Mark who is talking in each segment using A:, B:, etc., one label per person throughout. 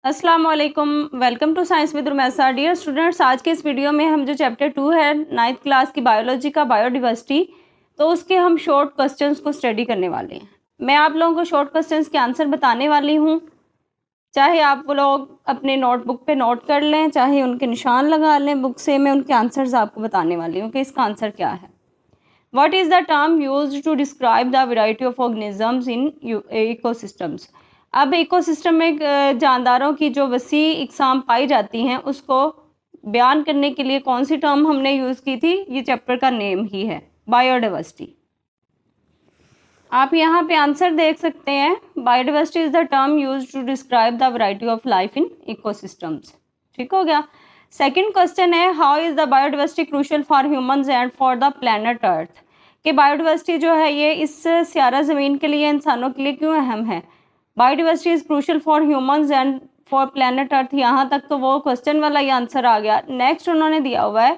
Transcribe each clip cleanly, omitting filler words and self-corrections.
A: अस्सलाम वालेकुम, welcome to science with Rumaisa. Dear students, आज के इस वीडियो में हम जो चैप्टर 2 है 9th क्लास की बायोलॉजी का बायोडिवर्सिटी, तो उसके हम शॉर्ट क्वेश्चंस को स्टडी करने वाले हैं। मैं आप लोगों को शॉर्ट क्वेश्चंस के आंसर बताने वाली हूँ, चाहे आप वो लोग अपने नोटबुक पे नोट कर लें, चाहे उनके निशान लगा लें बुक से। मैं उनके आंसर्स आपको बताने वाली हूँ कि इसका आंसर क्या है। What is the term used to describe the variety of organisms in ecosystems? अब इकोसिस्टम में जानदारों की जो वसी इकसाम पाई जाती हैं उसको बयान करने के लिए कौन सी टर्म हमने यूज़ की थी, ये चैप्टर का नेम ही है बायोडाइवर्सिटी। आप यहाँ पे आंसर देख सकते हैं। Biodiversity is the term used to describe the variety of life in ecosystems. ठीक हो गया। सेकंड क्वेश्चन है, how is the biodiversity crucial for humans and for the planet earth? कि बायोडाइवर्सिटी जो है ये इस स्यारा ज़मीन के लिए, इंसानों के लिए क्यों अहम है। Biodiversity is crucial for humans and for planet earth. यहाँ तक तो वो क्वेश्चन वाला ही आंसर आ गया। नेक्स्ट उन्होंने दिया हुआ है,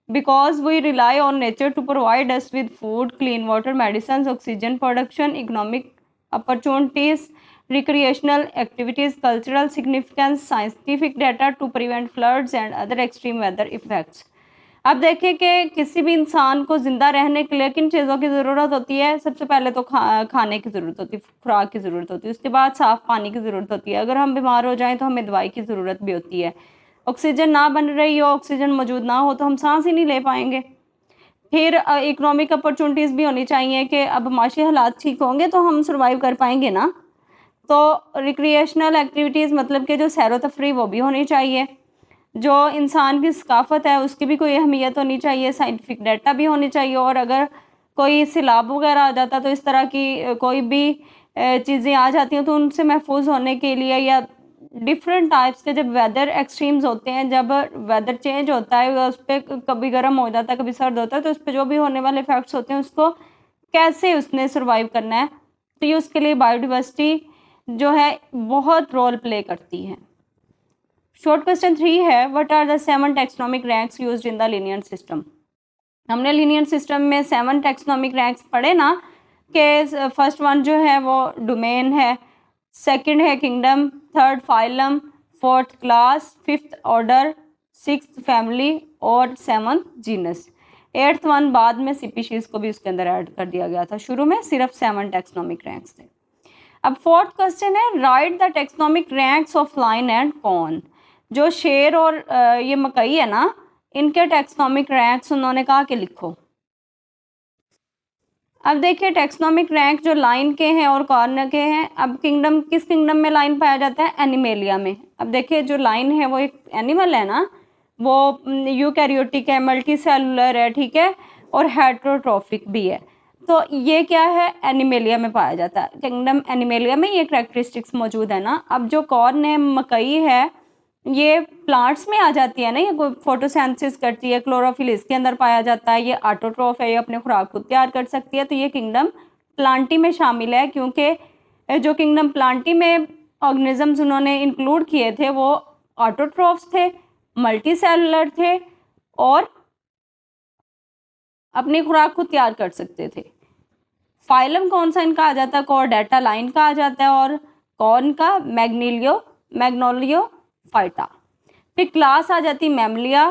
A: because we rely on nature to provide us with food, clean water, medicine, oxygen production, economic opportunities, recreational activities, cultural significance, scientific data to prevent floods and other extreme weather effects. अब देखें कि किसी भी इंसान को ज़िंदा रहने के लिए किन चीज़ों की ज़रूरत होती है। सबसे पहले तो खाने की ज़रूरत होती है, खुराक की ज़रूरत होती है। उसके बाद साफ़ पानी की ज़रूरत होती है। अगर हम बीमार हो जाएं तो हमें दवाई की ज़रूरत भी होती है। ऑक्सीजन ना बन रही हो, ऑक्सीजन मौजूद ना हो तो हम सांस ही नहीं ले पाएंगे। फिर इकोनॉमिक अपॉर्चुनिटीज़ भी होनी चाहिए कि अब माशी हालात ठीक होंगे तो हम सर्वाइव कर पाएंगे ना। तो रिक्रिएशनल एक्टिविटीज़ मतलब कि जो सैर व तफरीह वो भी होनी चाहिए। जो इंसान की सकाफ़त है उसकी भी कोई अहमियत होनी चाहिए। साइंटिफिक डाटा भी होनी चाहिए। और अगर कोई सैलाब वगैरह आ जाता तो इस तरह की कोई भी चीज़ें आ जाती हैं तो उनसे महफूज होने के लिए, या डिफरेंट टाइप्स के जब वेदर एक्सट्रीम्स होते हैं, जब वेदर चेंज होता है, उस पर कभी गर्म हो जाता है कभी सर्द होता है, तो उस पर जो भी होने वाले इफेक्ट्स होते हैं उसको कैसे उसने सर्वाइव करना है, तो ये उसके लिए बायोडाइवर्सिटी जो है बहुत रोल प्ले करती है। शॉर्ट क्वेश्चन 3 है, what are the 7 taxonomic ranks used in the Linnaean system? हमने लीनियर सिस्टम में 7 टैक्सोनॉमिक रैंक्स पढ़े ना, कि फर्स्ट वन जो है वो डोमेन है, सेकंड है kingdom, third phylum, fourth class, fifth order, sixth family और 7th जीनस। 8th वन बाद में स्पीशीज़ को भी उसके अंदर ऐड कर दिया गया था। शुरू में सिर्फ 7 टैक्सोनॉमिक रैंक्स थे। अब फोर्थ क्वेश्चन है, right the taxonomic ranks of line and corn. जो शेर और ये मकई है ना, इनके टैक्सोनॉमिक रैंक्स उन्होंने कहा कि लिखो। अब देखिए टैक्सोनॉमिक रैंक जो लाइन के हैं और कॉर्न के हैं। अब किंगडम, किस किंगडम में लाइन पाया जाता है? एनिमेलिया में। अब देखिए जो लाइन है वो एक एनिमल है ना, वो यूकैरियोटिक है, मल्टी सेलुलर है, ठीक है, और हेटरोट्रॉफिक भी है। तो ये क्या है? एनिमेलिया में पाया जाता है। किंगडम एनिमेलिया में ये करैक्टरिस्टिक्स मौजूद है ना। अब जो कॉर्न है, मकई है, ये प्लांट्स में आ जाती है ना, ये फोटोसेंसिस करती है, क्लोरोफिल इसके अंदर पाया जाता है, ये ऑटोट्रॉफ है, ये अपने खुराक को तैयार कर सकती है। तो ये किंगडम प्लांटी में शामिल है, क्योंकि जो किंगडम प्लांटी में ऑर्गेनिजम्स उन्होंने इंक्लूड किए थे वो ऑटोट्रॉफ्स थे, मल्टी सेलुलर थे और अपनी खुराक को तैयार कर सकते थे। फाइलम कौन सा इनका आ जाता है? कॉर्डेटा लाइन का आ जाता है, और कॉर्न का मैग्नोलियो फाइटा। फिर क्लास आ जाती है मैमलिया,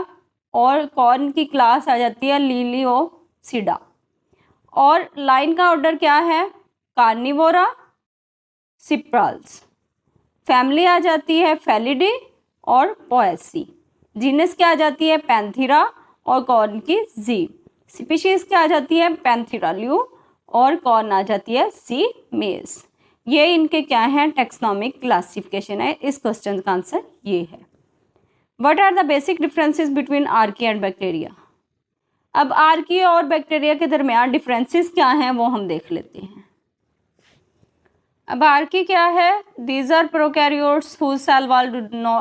A: और कॉर्न की क्लास आ जाती है लिलियोसिडा। और लाइन का ऑर्डर क्या है? कार्निवोरा, सिप्रल्स। फैमिली आ जाती है फेलिडी और पोएसी। जीनस क्या आ जाती है? पैंथेरा और कॉर्न की जी। स्पीशीज क्या आ जाती है? पैंथेरा ल्यू और कॉर्न आ जाती है सी मेज। ये इनके क्या हैं? टैक्सोनॉमिक क्लासिफिकेशन है। इस क्वेश्चन का आंसर ये है। What are the basic differences between archaea and bacteria? अब आर्की और बैक्टीरिया के दरमियान डिफरेंसेस क्या हैं वो हम देख लेते हैं। अब आर्की क्या है? These are prokaryotes whose cell wall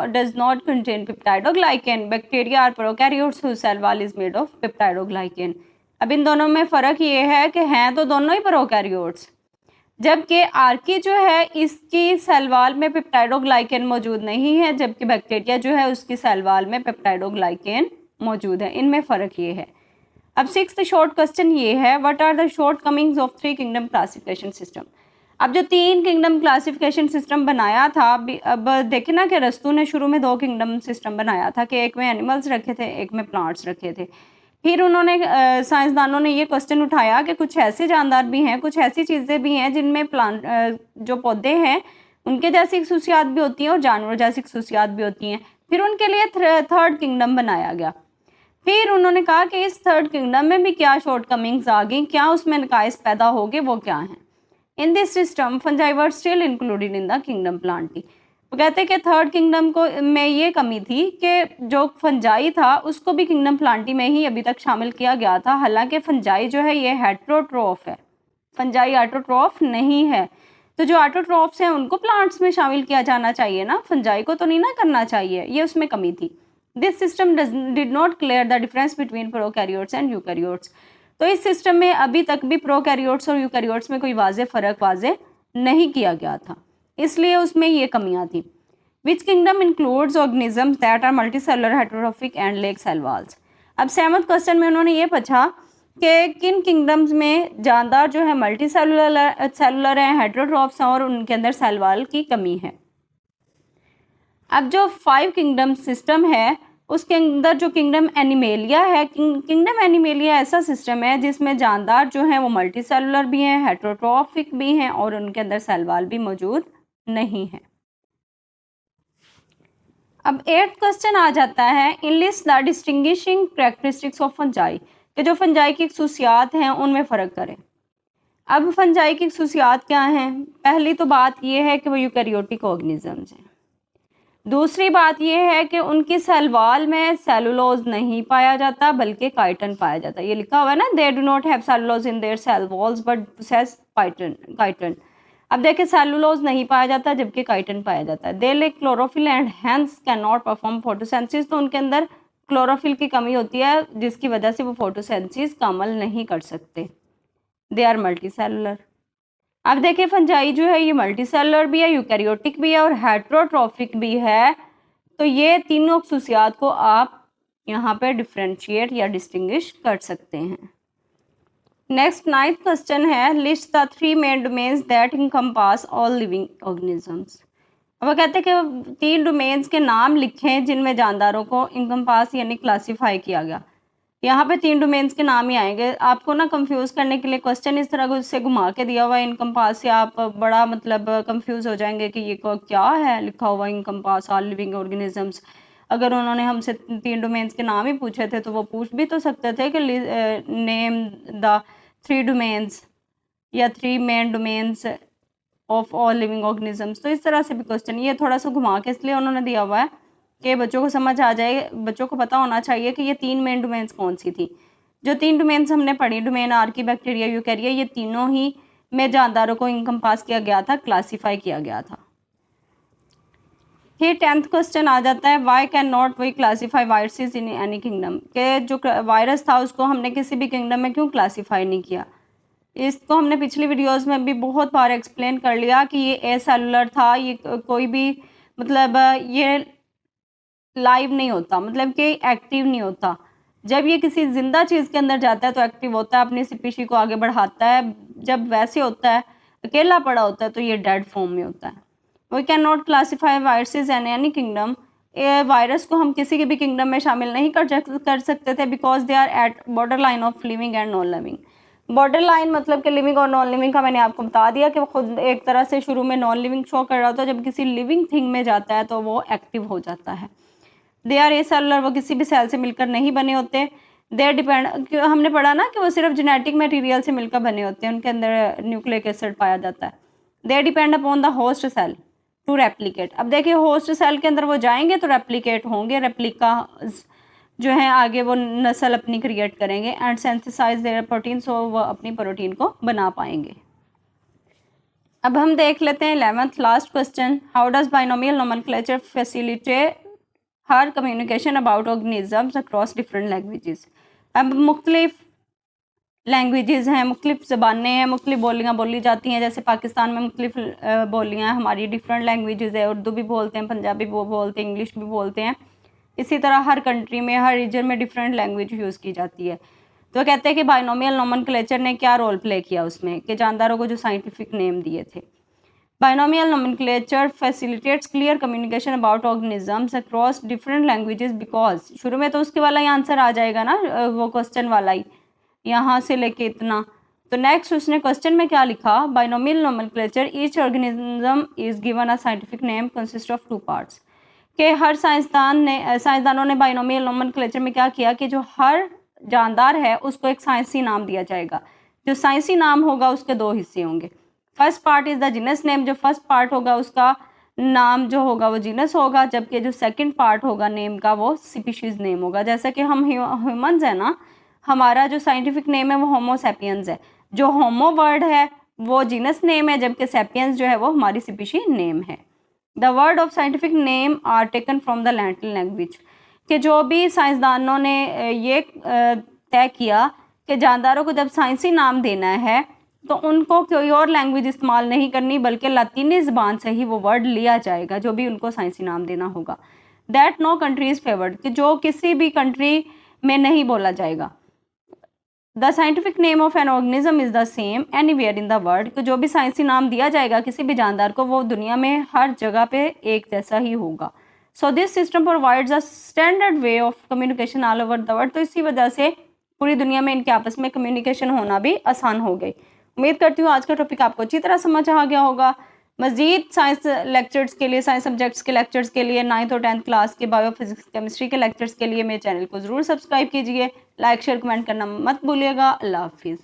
A: does not contain peptidoglycan. Bacteria are prokaryotes whose cell wall is made of peptidoglycan. अब इन दोनों में फ़र्क ये है कि हैं तो दोनों ही प्रोकैरियोट्स, जबकि आर्की जो है इसकी सेल वॉल में पेप्टाइडोग्लाइकेन मौजूद नहीं है, जबकि बैक्टीरिया जो है उसकी सेल वॉल में पेप्टाइडोग्लाइकेन मौजूद है। इनमें फ़र्क ये है। अब 6th शॉर्ट क्वेश्चन ये है, what are the shortcomings of 3 kingdom classification system? अब जो 3 किंगडम क्लासिफिकेशन सिस्टम बनाया था, अब देखे ना कि अरस्तू ने शुरू में 2 किंगडम सिस्टम बनाया था कि एक में एनिमल्स रखे थे, एक में प्लांट्स रखे थे। फिर उन्होंने साइंसदानों ने ये क्वेश्चन उठाया कि कुछ ऐसे जानदार भी हैं, कुछ ऐसी चीज़ें भी हैं जिनमें प्लांट जो पौधे हैं उनके जैसी खसूसियात भी होती हैं और जानवरों जैसी खसूसियात भी होती हैं। फिर उनके लिए थर्ड किंगडम बनाया गया। फिर उन्होंने कहा कि इस थर्ड किंगडम में भी क्या शॉर्टकमिंग्स आ गई, क्या उसमें नकाइस पैदा हो गए, वो क्या हैं। In this system fungi were still included in the kingdom Plantae. वो कहते हैं कि थर्ड किंगडम को में ये कमी थी कि जो फंजाई था उसको भी किंगडम प्लांटी में ही अभी तक शामिल किया गया था। हालांकि फंजाई जो है ये हेट्रोट्रॉफ है, फंजाई ऑटोट्रॉफ नहीं है। तो जो ऑटोट्रॉफ्स हैं उनको प्लांट्स में शामिल किया जाना चाहिए ना, फंजाई को तो नहीं ना करना चाहिए, ये उसमें कमी थी। This system did not clear the difference between prokaryotes and eukaryotes. तो इस सिस्टम में अभी तक भी प्रोकैरियोट्स और यूकैरियोट्स में कोई वाज़ेह फ़र्क वाज़ेह नहीं किया गया था, इसलिए उसमें ये कमियां थी। Which kingdom includes organisms that are multicellular heterotrophic and lack cell walls. अब 7th क्वेश्चन में उन्होंने ये पूछा कि किन किंगडम्स में जानदार जो है मल्टी सेलुलर हैं, हेटेरोट्रॉफ्स हैं और उनके अंदर सेल वॉल की कमी है। अब जो 5 किंगडम सिस्टम है उसके अंदर जो किंगडम एनिमेलिया है, किंगडम एनिमेलिया ऐसा सिस्टम है जिसमें जानदार जो हैं वो मल्टी सेलुलर भी हैं, हेटेरोट्रॉफिक भी हैं और उनके अंदर सेल वॉल भी मौजूद नहीं है। अब 8th क्वेश्चन आ जाता है, enlist the distinguishing characteristics of fungi, कि जो फंजाई की खसूसियात हैं उनमें फ़र्क करें। अब फंजाई की खसूसियात क्या हैं? पहली तो बात यह है कि वो यूकैरियोटिक ऑर्गेनिजम्स हैं। दूसरी बात यह है कि उनकी सेल वॉल में सेलुलोज नहीं पाया जाता बल्कि काइटन पाया जाता है। ये लिखा हुआ है ना, they do not have cellulose in their cell walls but possess chitin. अब देखिए सेलुलोज नहीं पाया जाता जबकि काइटन पाया जाता है। They lack chlorophyll and hence can not perform photosynthesis, तो उनके अंदर क्लोरोफिल की कमी होती है जिसकी वजह से वो फोटोसेंसिस का अमल नहीं कर सकते। They are multi cellular. अब देखिए फंजाई जो है ये मल्टी सेलुलर भी है, यूकैरियोटिक भी है और हेटेरोट्रॉफिक भी है। तो ये तीनों खसूसियात को आप यहाँ पे डिफ्रेंशिएट या डिस्टिंग्विश कर सकते हैं। नेक्स्ट 9th क्वेश्चन है, list the 3 main domains that encompass all living organisms. अब वो कहते हैं कि 3 डोमेन्स के नाम लिखें जिनमें जानदारों को इनकम्पास यानी क्लासीफाई किया गया। यहाँ पे 3 डोमेन्स के नाम ही आएंगे। आपको ना कंफ्यूज करने के लिए क्वेश्चन इस तरह से घुमा के दिया हुआ है इनकम्पास से, आप बड़ा मतलब कंफ्यूज हो जाएंगे कि ये क्या है लिखा हुआ इनकम्पास ऑल लिविंग ऑर्गेनिजम्स। अगर उन्होंने हमसे 3 डोमेन्स के नाम ही पूछे थे तो वो पूछ भी तो सकते थे कि नेम द 3 डोमेन्स या 3 main domains of all living organisms. तो इस तरह से भी क्वेश्चन ये थोड़ा सा घुमा के इसलिए उन्होंने दिया हुआ है कि बच्चों को समझ आ जाए, बच्चों को पता होना चाहिए कि ये 3 मेन डोमेन्स कौन सी थी। जो 3 डोमेन्स हमने पढ़ी, डोमेन आर्की, बैक्टीरिया, यूकैरिया, ये तीनों ही में जानदारों को इनकम्पास किया गया था, क्लासीफाई किया गया था। फिर 10th क्वेश्चन आ जाता है, why can not we classify viruses in any kingdom, के जो वायरस था उसको हमने किसी भी किंगडम में क्यों क्लासीफाई नहीं किया। इसको हमने पिछली वीडियोस में भी बहुत बार एक्सप्लेन कर लिया कि ये एसेलुलर था, ये कोई भी मतलब ये लाइव नहीं होता, मतलब कि एक्टिव नहीं होता। जब ये किसी जिंदा चीज़ के अंदर जाता है तो एक्टिव होता है, अपनी स्पीशी को आगे बढ़ाता है। जब वैसे होता है अकेला पड़ा होता है तो ये डेड फॉर्म में होता है। We can not classify viruses in any kingdom, virus को हम किसी के भी किंगडम में शामिल नहीं कर सकते थे because they are at border line of living and non living. Border line मतलब कि लिविंग और नॉन लिविंग का मैंने आपको बता दिया कि वो खुद एक तरह से शुरू में नॉन लिविंग शो कर रहा होता है, जब किसी लिविंग थिंग में जाता है तो वो एक्टिव हो जाता है। दे आर एसेलुलर, वो किसी भी सेल से मिलकर नहीं बने होते। दे डिपेंड, हमने पढ़ा ना कि वो सिर्फ जेनेटिक मटेरियल से मिलकर बने होते हैं, उनके अंदर न्यूक्लिक एसिड पाया जाता है। They depend upon the host cell to replicate. अब देखिए होस्ट सेल के अंदर वो जाएंगे तो रेप्लिकेट होंगे, रेप्लिका जो है आगे वो नस्ल अपनी क्रिएट करेंगे एंड सेंथिसाइज देयर प्रोटीन, सो वो अपनी प्रोटीन को बना पाएंगे। अब हम देख लेते हैं 11th last question, how does binomial nomenclature facilitate her communication about organisms across different languages. अब मुख्तलिफ लैंग्वेजेस हैं, मुख्तलिफ ज़बानें हैं, मुख्तलिफ बोलियाँ बोली जाती हैं। जैसे पाकिस्तान में मुख्तलिफ बोलियाँ हमारी डिफरेंट लैंग्वेजेस है, उर्दू भी बोलते हैं, पंजाबी भी बोलते हैं, इंग्लिश भी बोलते हैं। इसी तरह हर कंट्री में, हर रीजन में डिफरेंट लैंग्वेज यूज़ की जाती है। तो कहते हैं कि बाइनोमियल नोमेनक्लेचर ने क्या रोल प्ले किया उसमें, कि जानदारों को जो साइंटिफिक नेम दिए थे। Binomial nomenclature facilitates clear communication about organisms across different languages because, शुरू में तो उसके वाला ही आंसर आ जाएगा ना, वो क्वेश्चन वाला ही, यहाँ से लेके इतना। तो नेक्स्ट उसने क्वेश्चन में क्या लिखा, binomial nomenclature each organism is given a scientific name consist of 2 parts, कि हर साइंसदानों ने बाइनोमियल नोमेनक्लेचर में क्या किया कि जो हर जानदार है उसको एक साइंसी नाम दिया जाएगा। जो साइंसी नाम होगा उसके 2 हिस्से होंगे। First part is the genus name, जो फर्स्ट पार्ट होगा उसका नाम जो होगा वो जीनस होगा, जबकि जो सेकंड पार्ट होगा नेम का वो स्पीशीज नेम होगा। जैसे कि हम ह्यूमंस है ना, हमारा जो साइंटिफिक नेम है वो होमो सैपियंस है, जो होमो वर्ड है वो जीनस नेम है, जबकि सैपियंस जो है वो हमारी स्पीशी नेम है। The word of scientific name are taken from the Latin language, कि जो भी साइंसदानों ने ये तय किया कि जानदारों को जब साइंसी नाम देना है तो उनको कोई और लैंग्वेज इस्तेमाल नहीं करनी, बल्कि लातीनी ज़बान से ही वो वर्ड लिया जाएगा जो भी उनको साइंसी नाम देना होगा। That no country is favoured, कि जो किसी भी कंट्री में नहीं बोला जाएगा। The scientific name of an organism is the same anywhere in the world, कि जो भी साइंसी नाम दिया जाएगा किसी भी जानदार को वो दुनिया में हर जगह पे एक जैसा ही होगा। So this system provides a standard way of communication all over the world, तो इसी वजह से पूरी दुनिया में इनके आपस में कम्युनिकेशन होना भी आसान हो गई। उम्मीद करती हूँ आज का टॉपिक आपको अच्छी तरह समझ आ गया होगा। मज़ीद साइंस लेक्चर्स के लिए, साइंस सब्जेक्ट्स के लेक्चर्स के लिए, 9th और 10th क्लास के बायो फिजिक्स केमिस्ट्री के लेक्चर्स के लिए मेरे चैनल को ज़रूर सब्सक्राइब कीजिए। लाइक शेयर कमेंट करना मत भूलिएगा। अल्लाह हाफिज़।